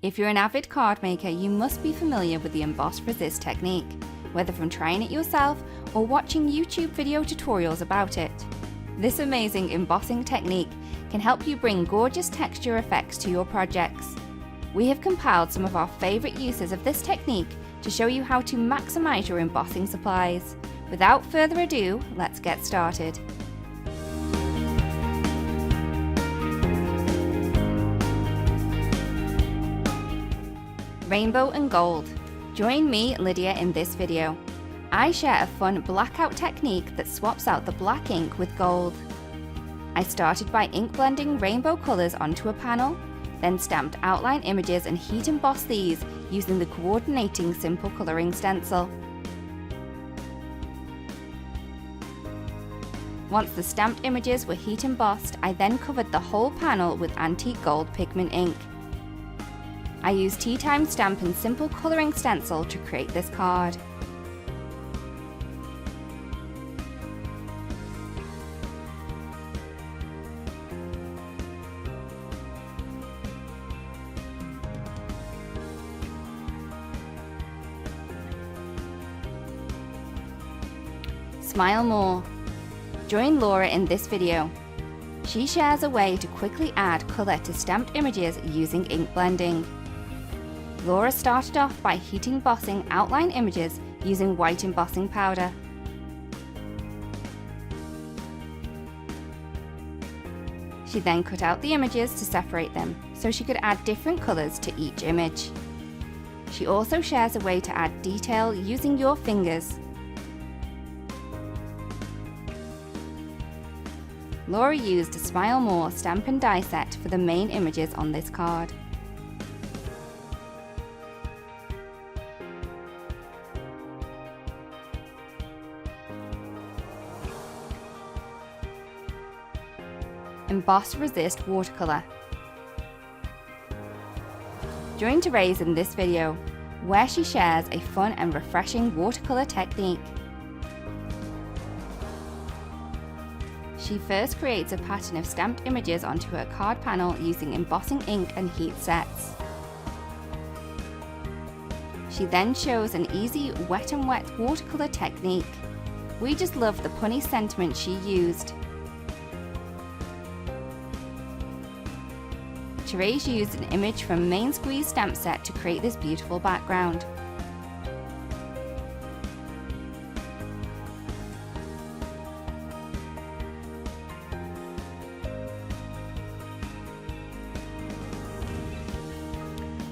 If you're an avid card maker, you must be familiar with the emboss resist technique, whether from trying it yourself or watching YouTube video tutorials about it. This amazing embossing technique can help you bring gorgeous texture effects to your projects. We have compiled some of our favourite uses of this technique to show you how to maximise your embossing supplies. Without further ado, let's get started. Rainbow and gold. Join me, Lydia, in this video. I share a fun blackout technique that swaps out the black ink with gold. I started by ink blending rainbow colours onto a panel, then stamped outline images and heat embossed these using the coordinating simple colouring stencil. Once the stamped images were heat embossed, I then covered the whole panel with antique gold pigment ink. I used Tea Time stamp and simple colouring stencil to create this card. Smile more. Join Laura in this video. She shares a way to quickly add colour to stamped images using ink blending. Laura started off by heat embossing outline images using white embossing powder. She then cut out the images to separate them so she could add different colours to each image. She also shares a way to add detail using your fingers. Laura used a Smile More stamp and die set for the main images on this card. Emboss Resist Watercolor. Join Therese in this video, where she shares a fun and refreshing watercolor technique. She first creates a pattern of stamped images onto her card panel using embossing ink and heat sets. She then shows an easy wet and wet watercolor technique. We just love the punny sentiment she used. Therese used an image from Main Squeeze stamp set to create this beautiful background.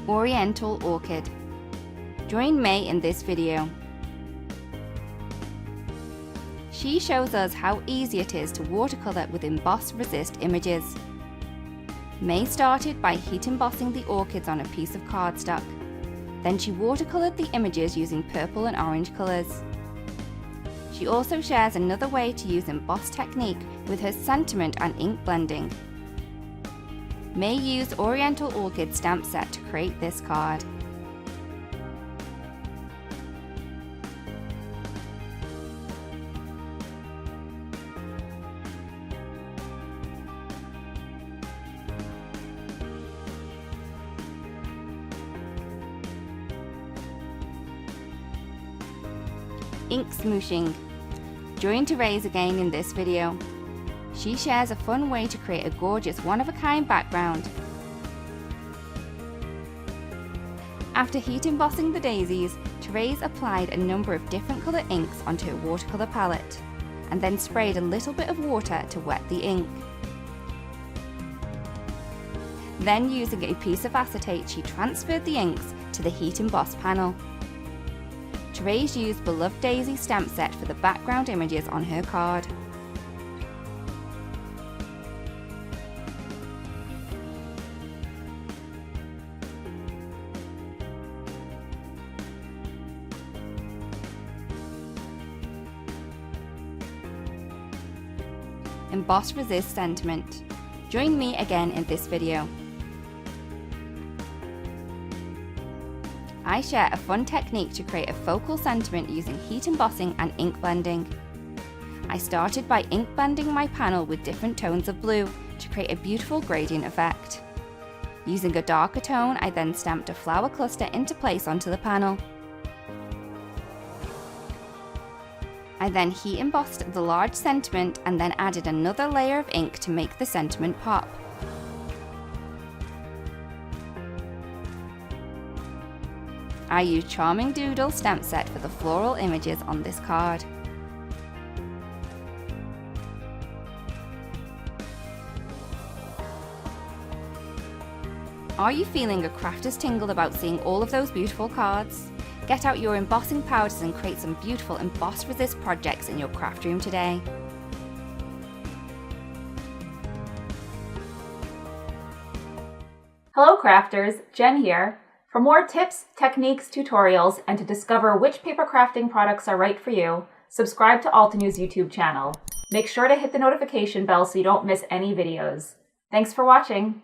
Oriental Orchid. Join May in this video. She shows us how easy it is to watercolor with emboss resist images. May started by heat embossing the orchids on a piece of cardstock. Then she watercolored the images using purple and orange colors. She also shares another way to use emboss technique with her sentiment and ink blending. May used Oriental Orchid stamp set to create this card. Ink smooshing. Join Therese again in this video. She shares a fun way to create a gorgeous one-of-a-kind background. After heat embossing the daisies, Therese applied a number of different colour inks onto her watercolour palette, and then sprayed a little bit of water to wet the ink. Then, using a piece of acetate, she transferred the inks to the heat emboss panel. Therese used Beloved Daisy stamp set for the background images on her card. Emboss Resist Sentiment. Join me again in this video. I share a fun technique to create a focal sentiment using heat embossing and ink blending. I started by ink blending my panel with different tones of blue to create a beautiful gradient effect. Using a darker tone, I then stamped a flower cluster into place onto the panel. I then heat embossed the large sentiment and then added another layer of ink to make the sentiment pop. I used Charming Doodle stamp set for the floral images on this card. Are you feeling a crafter's tingle about seeing all of those beautiful cards? Get out your embossing powders and create some beautiful emboss resist projects in your craft room today. Hello crafters, Jen here. For more tips, techniques, tutorials, and to discover which paper crafting products are right for you, subscribe to Altenew's YouTube channel. Make sure to hit the notification bell so you don't miss any videos. Thanks for watching.